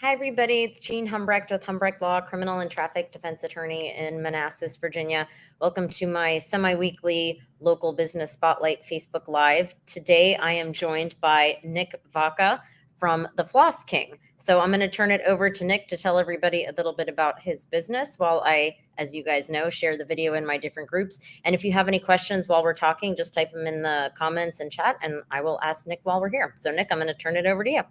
Hi, everybody. It's Jean Humbrecht with Humbrecht Law, criminal and traffic defense attorney in Manassas, Virginia. Welcome to my semi-weekly local business spotlight Facebook Live. Today, I am joined by Nick Vaca from the Floss King. So I'm going to turn it over to Nick to tell everybody a little bit about his business while I, as you guys know, share the video in my different groups. And if you have any questions while we're talking, just type them in the comments and chat, and I will ask Nick while we're here. So Nick, I'm going to turn it over to you.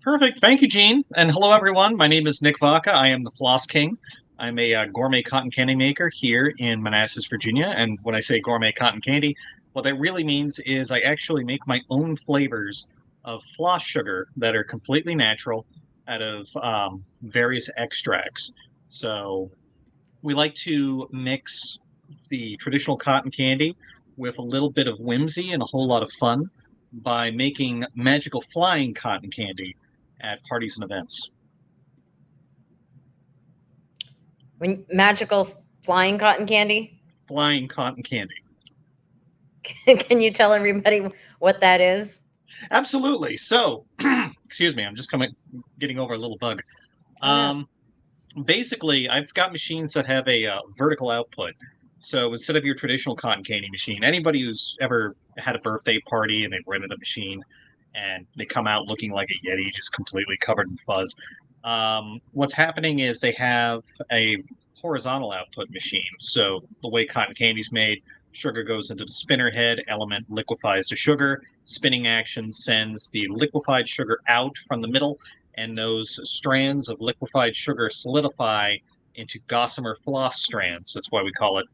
Perfect. Thank you, Gene. And hello, everyone. My name is Nick Vaca. I am the Floss King. I'm a gourmet cotton candy maker here in Manassas, Virginia. And when I say gourmet cotton candy, what that really means is I actually make my own flavors of floss sugar that are completely natural out of various extracts. So we like to mix the traditional cotton candy with a little bit of whimsy and a whole lot of fun by making magical flying cotton candy at parties and events. When magical flying cotton candy? Flying cotton candy. Can you tell everybody what that is? Absolutely. So, excuse me, I'm just getting over a little bug. Oh, no. Basically, I've got machines that have a vertical output. So instead of your traditional cotton candy machine, anybody who's ever had a birthday party and they've rented a machine and they come out looking like a Yeti, just completely covered in fuzz. What's happening is they have a horizontal output machine. So the way cotton candy's made, sugar goes into the spinner head, element liquefies the sugar, spinning action sends the liquefied sugar out from the middle, and those strands of liquefied sugar solidify into gossamer floss strands. That's why we call it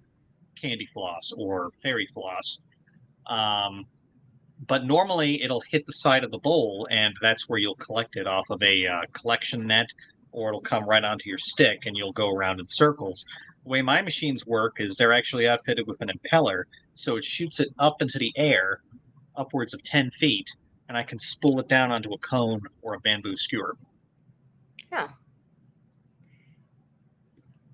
candy floss or fairy floss. But normally it'll hit the side of the bowl, and that's where you'll collect it off of a collection net, or it'll come right onto your stick, and you'll go around in circles. The way my machines work is they're actually outfitted with an impeller, so it shoots it up into the air, upwards of 10 feet, and I can spool it down onto a cone or a bamboo skewer. Yeah.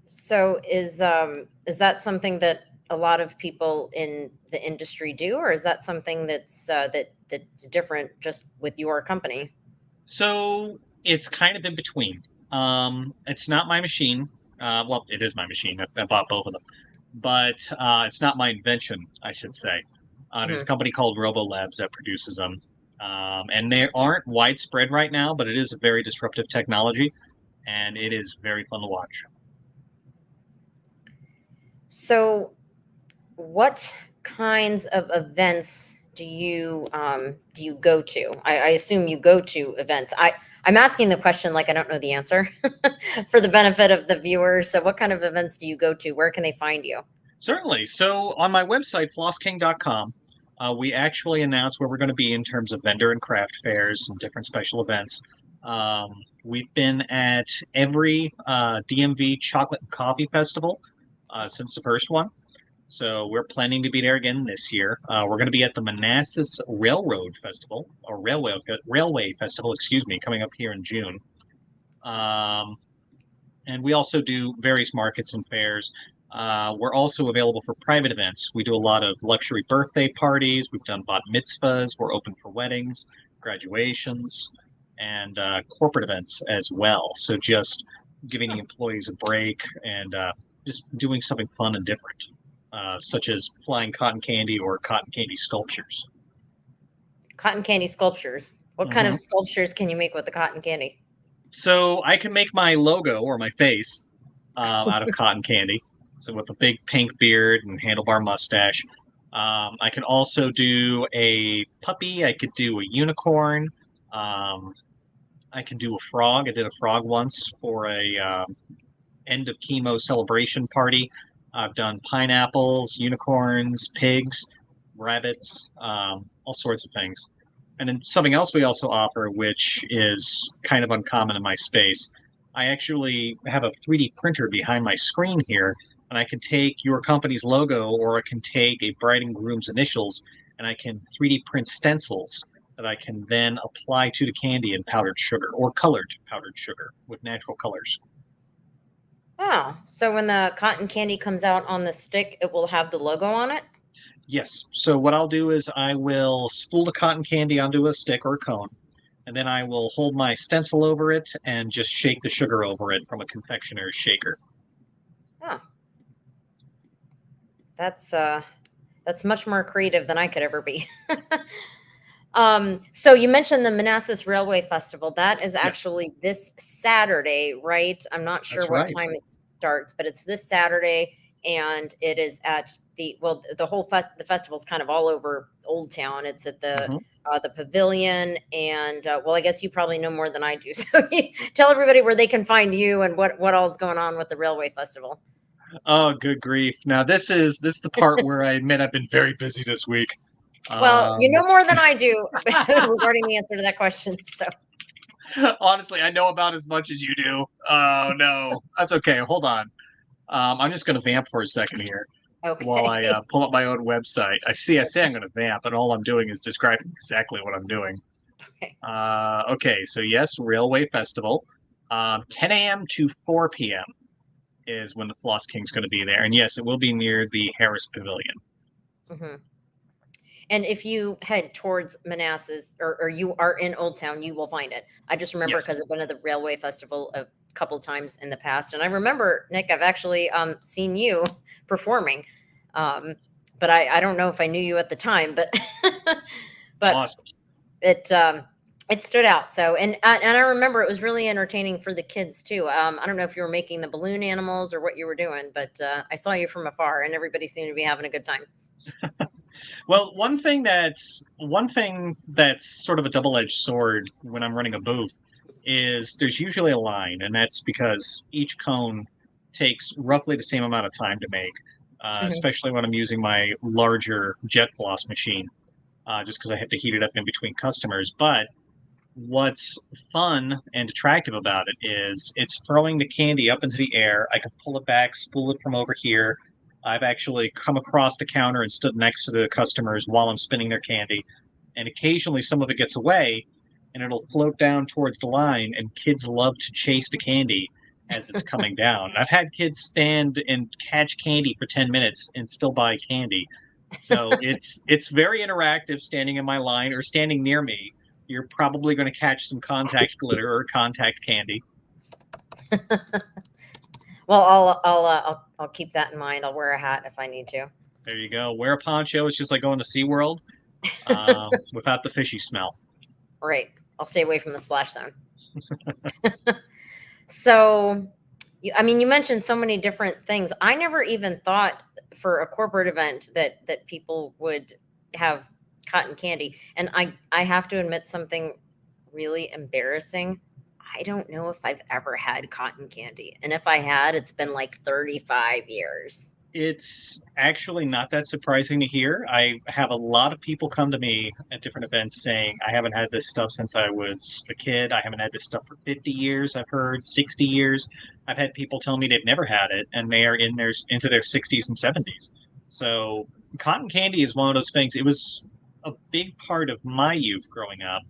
So is that something that a lot of people in the industry do, or is that something that's different just with your company? So it's kind of in between. It's not my machine. Well, it is my machine. I bought both of them, but it's not my invention, I should say. There's a Mhm. company called Robo Labs that produces them, and they aren't widespread right now, but it is a very disruptive technology, and it is very fun to watch. So what kinds of events do you go to? I assume you go to events. I'm asking the question like I don't know the answer for the benefit of the viewers. So what kind of events do you go to? Where can they find you? Certainly. So on my website, flossking.com, we actually announce where we're going to be in terms of vendor and craft fairs and different special events. We've been at every DMV Chocolate and Coffee Festival since the first one. So we're planning to be there again this year. We're going to be at the Manassas Railroad Festival, or Railway Festival, excuse me, coming up here in June. Um, and we also do various markets and fairs. We're also available for private events. We do a lot of luxury birthday parties. We've done bat mitzvahs. We're open for weddings, graduations, and corporate events as well. So just giving the employees a break and just doing something fun and different, such as flying cotton candy or cotton candy sculptures. Cotton candy sculptures. What kind of hmm sculptures can you make with the cotton candy? So I can make my logo or my face out of cotton candy. So with a big pink beard and handlebar mustache. I can also do a puppy. I could do a unicorn. Um, I can do a frog. I did a frog once for a end of chemo celebration party. I've done pineapples, unicorns, pigs, rabbits, all sorts of things. And then something else we also offer, which is kind of uncommon in my space. I actually have a 3D printer behind my screen here, and I can take your company's logo or I can take a bride and groom's initials, and I can 3D print stencils that I can then apply to the candy in powdered sugar or colored powdered sugar with natural colors. Oh, so when the cotton candy comes out on the stick, it will have the logo on it? Yes. So what I'll do is I will spool the cotton candy onto a stick or a cone. and then I will hold my stencil over it and just shake the sugar over it from a confectioner's shaker. Oh, that's much more creative than I could ever be. So you mentioned the Manassas Railway Festival. That is Yes, actually this Saturday, right? I'm not sure that's what right. time it starts, but it's this Saturday, and it is at the whole the festival's kind of all over Old Town. It's at Hmm. the pavilion, and well, I guess you probably know more than I do. So tell everybody where they can find you and what all's going on with the Railway Festival. Oh, good grief! Now this is the part where I admit I've been very busy this week. Well, you Um, know more than I do regarding the answer to that question. So Honestly, I know about as much as you do. Oh no, that's okay. Hold on. I'm just going to vamp for a second here while I okay. pull up my own website. I say I'm going to vamp, and all I'm doing is describing exactly what I'm doing. Okay. Okay, so yes, Railway Festival, 10 a.m. to 4 p.m. is when the Floss King's going to be there, and yes, it will be near the Harris Pavilion. Hmm. And if you head towards Manassas or you are in Old Town, you will find it. I just remember Yes. because I've been to the Railway Festival a couple times in the past. And I remember, Nick, I've actually seen you performing. Um, but I don't know if I knew you at the time, but but Awesome. it it stood out. So and I remember it was really entertaining for the kids too. I don't know if you were making the balloon animals or what you were doing, but I saw you from afar, and everybody seemed to be having a good time. Well, one thing that's sort of a double-edged sword when I'm running a booth is there's usually a line, and that's because each cone takes roughly the same amount of time to make, Hmm. especially when I'm using my larger jet floss machine, just because I have to heat it up in between customers. But what's fun and attractive about it is it's throwing the candy up into the air. I can pull it back, spool it from over here. I've actually come across the counter and stood next to the customers while I'm spinning their candy. And occasionally some of it gets away and it'll float down towards the line, and kids love to chase the candy as it's coming down. I've had kids stand and catch candy for 10 minutes and still buy candy. So it's very interactive standing in my line or standing near me. You're probably going to catch some contact glitter or contact candy. Well, I'll keep that in mind. I'll wear a hat if I need to. There you go. Wear a poncho. It's just like going to SeaWorld without the fishy smell. Right. I'll stay away from the splash zone. So, I mean, you mentioned so many different things. I never even thought for a corporate event that people would have cotton candy. And I have to admit something really embarrassing. I don't know if I've ever had cotton candy. And if I had, it's been like 35 years. It's actually not that surprising to hear. I have a lot of people come to me at different events saying, I haven't had this stuff since I was a kid. I haven't had this stuff for 50 years, I've heard 60 years. I've had people tell me they've never had it and they are into their 60s and 70s. So cotton candy is one of those things. It was a big part of my youth growing up.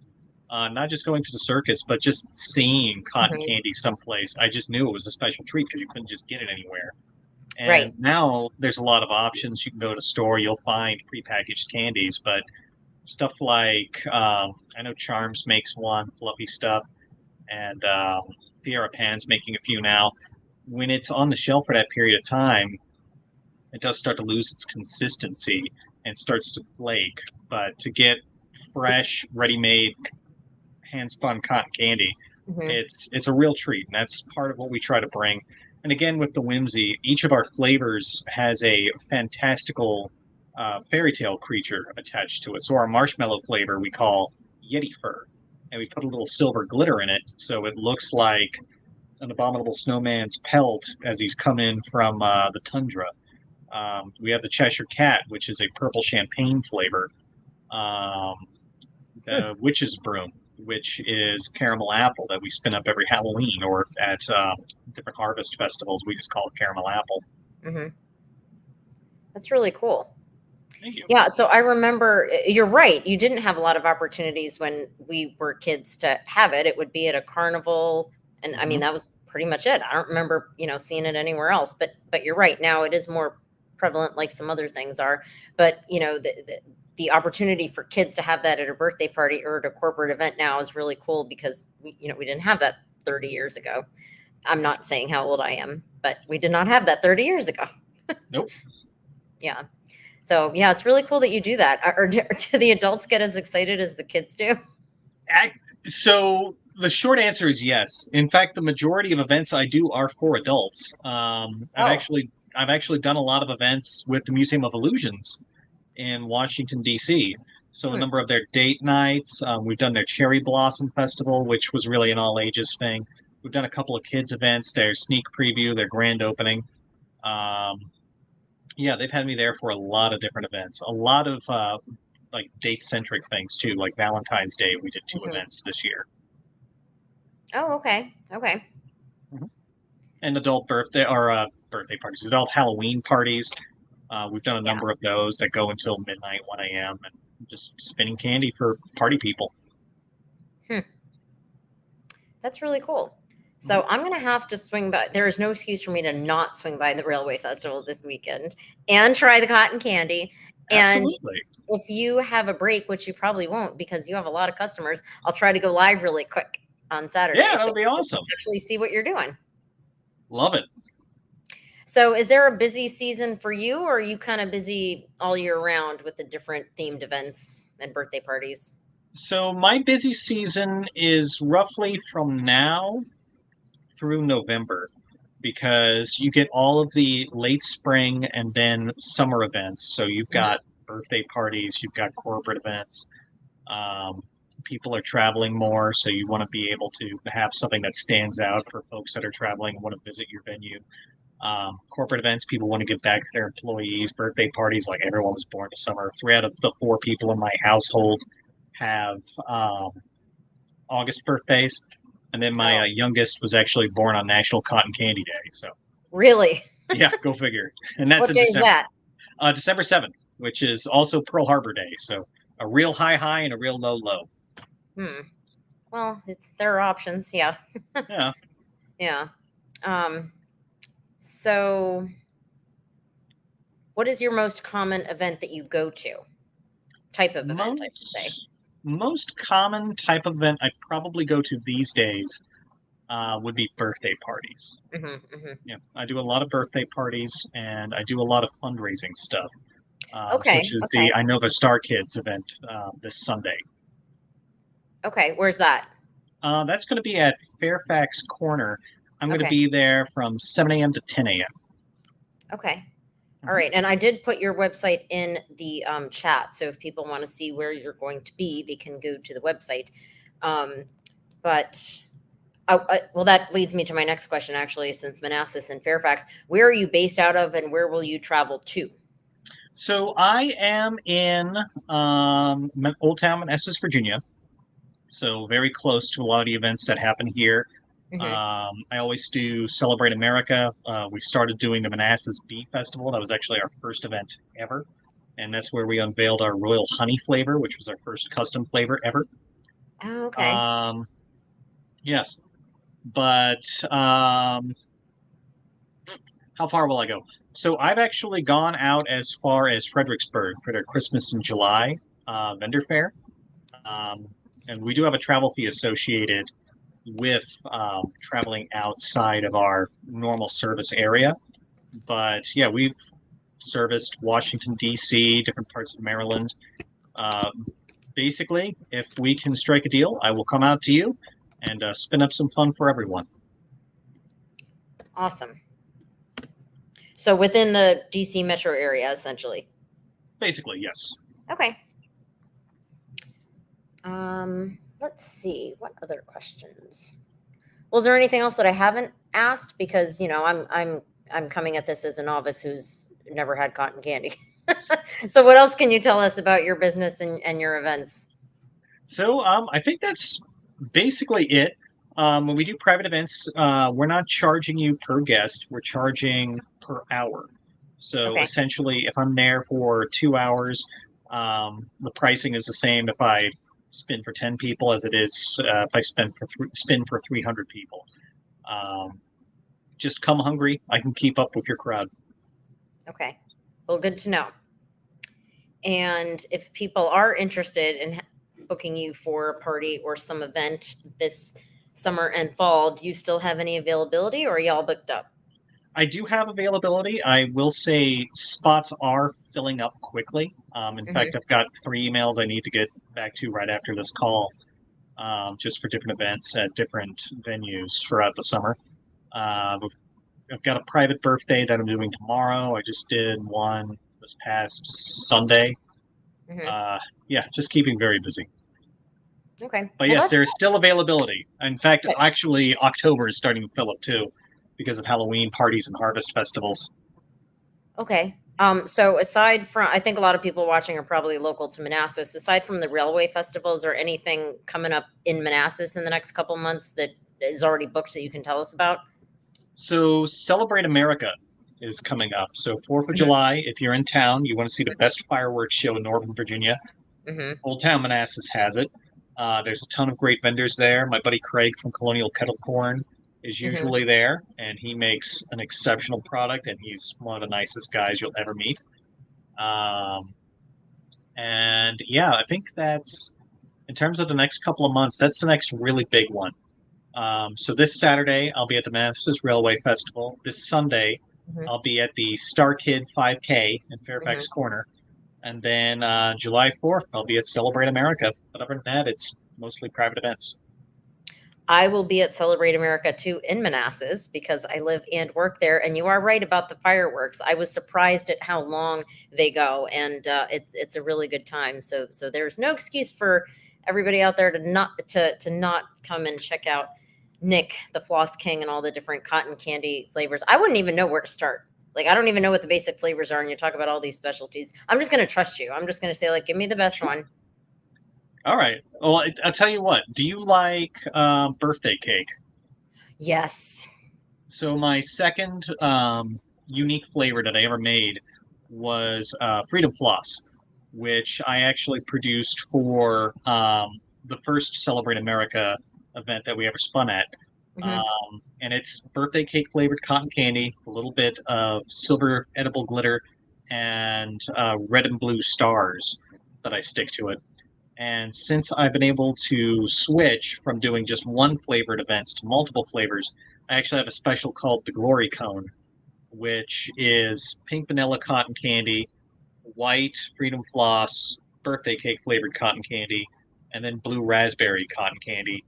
Not just going to the circus, but just seeing cotton Mhm. candy someplace. I just knew it was a special treat because you couldn't just get it anywhere. Right. And now there's a lot of options. You can go to a store, you'll find prepackaged candies, but stuff like I know Charms makes one, fluffy stuff, and Fiera Pan's making a few now. When it's on the shelf for that period of time, it does start to lose its consistency and starts to flake. But to get fresh, ready-made, hand-spun cotton candy, Mhm. it's a real treat, and that's part of what we try to bring. And again, with the whimsy, each of our flavors has a fantastical fairy tale creature attached to it. So our marshmallow flavor we call Yeti fur, and we put a little silver glitter in it, so it looks like an abominable snowman's pelt as he's come in from the tundra. We have the Cheshire Cat, which is a purple champagne flavor. Um, Hmm. the Witch's Broom, which is caramel apple that we spin up every Halloween or at different harvest festivals. We just call it caramel apple. Mhm. That's really cool. Thank you. Yeah, so I remember you're right. You didn't have a lot of opportunities when we were kids to have it. It would be at a carnival, and I mean Hmm. that was pretty much it. I don't remember, seeing it anywhere else. But you're right. Now it is more prevalent, like some other things are. But the opportunity for kids to have that at a birthday party or at a corporate event now is really cool because we didn't have that 30 years ago. I'm not saying how old I am, but we did not have that 30 years ago. Nope. Yeah. So yeah, it's really cool that you do that. Or do the adults get as excited as the kids do? So the short answer is yes. In fact, the majority of events I do are for adults. I've Oh. actually done a lot of events with the Museum of Illusions in Washington D.C. So a Hmm. number of their date nights. We've done their Cherry Blossom Festival, which was really an all ages thing. We've done a couple of kids events, their sneak preview, their grand opening. Um, yeah, they've had me there for a lot of different events. A lot of like date centric things too, like Valentine's Day. We did two Hmm. events this year. Oh, okay. Okay. Mhm. And adult birthday parties, adult Halloween parties. We've done a Yeah. number of those that go until midnight, 1 a.m., and just spinning candy for party people. Hmm. That's really cool. Mhm. So I'm going to have to swing by. There is no excuse for me to not swing by the Railway Festival this weekend and try the cotton candy. And Absolutely. if you have a break, which you probably won't because you have a lot of customers, I'll try to go live really quick on Saturday Yeah, so that'll be you can awesome. actually see what you're doing. Love it. So is there a busy season for you, or are you kind of busy all year round with the different themed events and birthday parties? So my busy season is roughly from now through November because you get all of the late spring and then summer events. So you've Mhm. got birthday parties, you've got corporate events. Um, People are traveling more, so you want to be able to have something that stands out for folks that are traveling and want to visit your venue. Corporate events, people want to give back to their employees. Birthday parties, like everyone was born this summer. 3 out of the 4 people in my household have um, August birthdays, and then my Oh, youngest was actually born on National Cotton Candy Day. So really? yeah, go figure. And that's What in day is December, that? December 7th, which is also Pearl Harbor Day. So a real high high and a real low low. Hmm. Well, there are options. Yeah. Yeah. Yeah. Um, so what is your most common event that you go to? Type of event, I should say. Most common type of event I probably go to these days would be birthday parties. Hmm. Hmm. Yeah, I do a lot of birthday parties and I do a lot of fundraising stuff, such Okay. as Okay. the I Know the Star Kids event this Sunday. Okay. Where's that? That's going to be at Fairfax Corner. I'm going to Okay. be there from 7 a.m. to 10 a.m. Okay. All Mhm. right. And I did put your website in the chat. So if people want to see where you're going to be, they can go to the website. Um, but well, that leads me to my next question, actually, since Manassas and Fairfax, where are you based out of and where will you travel to? So I am in Old Town Manassas, Virginia. So very close to a lot of the events that happen here. Hmm. I always do Celebrate America. We started doing the Manassas Bee Festival. That was actually our first event ever. And that's where we unveiled our Royal Honey flavor, which was our first custom flavor ever. Oh, okay. Um, yes. But how far will I go? So I've actually gone out as far as Fredericksburg for their Christmas in July vendor fair. Um, and we do have a travel fee associated with traveling outside of our normal service area. But yeah, we've serviced Washington, D.C., different parts of Maryland. Uh, Basically, if we can strike a deal, I will come out to you and spin up some fun for everyone. Awesome. So within the DC metro area, essentially. Basically, yes. Okay. Let's see. What other questions? Well, is there anything else that I haven't asked? Because I'm coming at this as a novice who's never had cotton candy. So what else can you tell us about your business and your events? So I think that's basically it. When we do private events, we're not charging you per guest, we're charging per hour. So Okay. essentially, if I'm there for 2 hours, the pricing is the same if I spin for 10 people as it is if I spin for 300 people. Um, just come hungry. I can keep up with your crowd. Okay. Well, good to know. And if people are interested in booking you for a party or some event this summer and fall, do you still have any availability, or are y'all booked up? I do have availability. I will say spots are filling up quickly. In Hmm. fact, I've got 3 emails I need to get back to right after this call, just for different events at different venues throughout the summer. I've got a private birthday that I'm doing tomorrow. I just did one this past Sunday. Hmm. Uh, yeah, just keeping very busy. Okay. But Well, yes, that's there is still availability. In fact, good. actually, October is starting to fill up too because of Halloween parties and harvest festivals. Okay. So aside from, I think a lot of people watching are probably local to Manassas. Aside from the railway festivals, or anything coming up in Manassas in the next couple months that is already booked that you can tell us about? So, Celebrate America is coming up. So, 4th of Hmm. July, if you're in town, you want to see the best fireworks show in Northern Virginia, Hmm. Old Town Manassas has it. There's a ton of great vendors there. My buddy Craig from Colonial Kettle Corn is Hmm. usually there, and he makes an exceptional product, and he's one of the nicest guys you'll ever meet. Um, and yeah, I think that's in terms of the next couple of months, that's the next really big one. So this Saturday, I'll be at the Manassas Railway Festival. This Sunday, Hmm. I'll be at the Star Kid 5K in Hmm. Fairfax Corner. And then July 4th, I'll be at Celebrate America. But other than that, it's mostly private events. I will be at Celebrate America too in Manassas because I live and work there. And you are right about the fireworks. I was surprised at how long they go, and it's a really good time. So there's no excuse for everybody out there to not come and check out Nick, the Floss King, and all the different cotton candy flavors. I wouldn't even know where to start. Like, I don't even know what the basic flavors are, and you talk about all these specialties. I'm just gonna trust you. I'm just gonna say, like, give me the best Sure. one. All right. Well, I'll tell you what. Do you like birthday cake? Yes. So my second unique flavor that I ever made was Freedom Floss, which I actually produced for the first Celebrate America event that we ever spun at. Hmm. And it's birthday cake flavored cotton candy, a little bit of silver edible glitter, and red and blue stars that I stick to it. And since I've been able to switch from doing just one flavored events to multiple flavors, I actually have a special called the Glory Cone, which is pink vanilla cotton candy, white Freedom Floss birthday cake flavored cotton candy, and then blue raspberry cotton candy,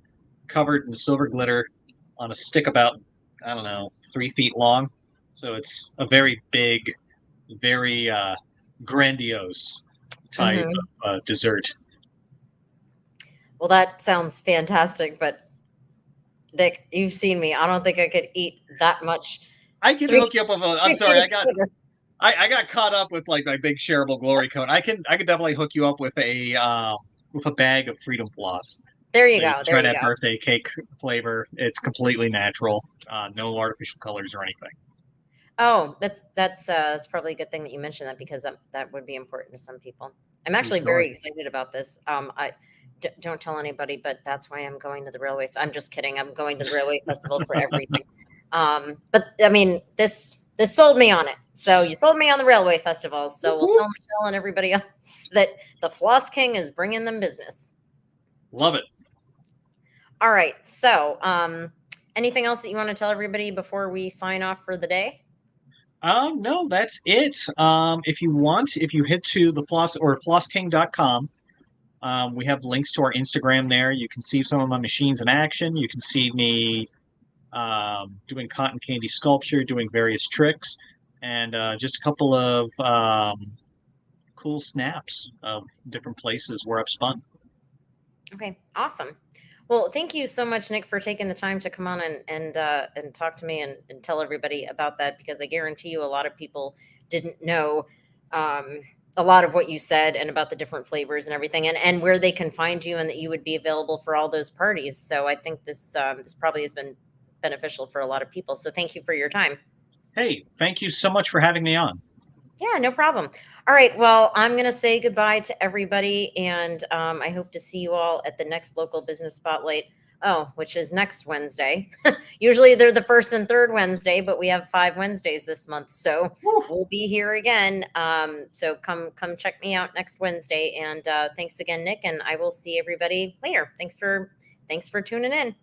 covered in silver glitter on a stick about, I don't know, 3 feet long. So it's a very big, very grandiose type Hmm. of dessert. Well, that sounds fantastic, but Dick, you've seen me. I don't think I could eat that much I can three, hook you up with a. I'm 3 feet sorry, of sugar. I got caught up with like my big shareable glory cone. I can definitely hook you up with a bag of Freedom Floss, There you so you go. can There try you that go. birthday cake flavor. It's completely natural, no artificial colors or anything. Oh, that's probably a good thing that you mentioned that, because that would be important to some people. I'm True actually very story. excited about this. Don't tell anybody, but that's why I'm going to the railway. I'm just kidding. I'm going to the railway festival for everything. But I mean, this sold me on it. So you sold me on the railway festival. So Whoop, we'll tell whoop. Michelle and everybody else that the Floss King is bringing them business. Love it. All right. So, anything else that you want to tell everybody before we sign off for the day? No, that's it. If you want, if you head to the Floss or flossking.com, we have links to our Instagram there. You can see some of my machines in action. You can see me doing cotton candy sculpture, doing various tricks, and just a couple of cool snaps of different places where I've spun. Okay, awesome. Well, thank you so much, Nick, for taking the time to come on and talk to me and tell everybody about that, because I guarantee you a lot of people didn't know um, a lot of what you said and about the different flavors and everything, and where they can find you, and that you would be available for all those parties. So I think this probably has been beneficial for a lot of people. So thank you for your time. Hey, thank you so much for having me on. Yeah, no problem. All right. Well, I'm going to say goodbye to everybody. And I hope to see you all at the next local business spotlight which is next Wednesday. Usually they're the first and third Wednesday, but we have 5 Wednesdays this month. So Woo. we'll be here again. So come check me out next Wednesday. And thanks again, Nick. And I will see everybody later. Thanks for tuning in.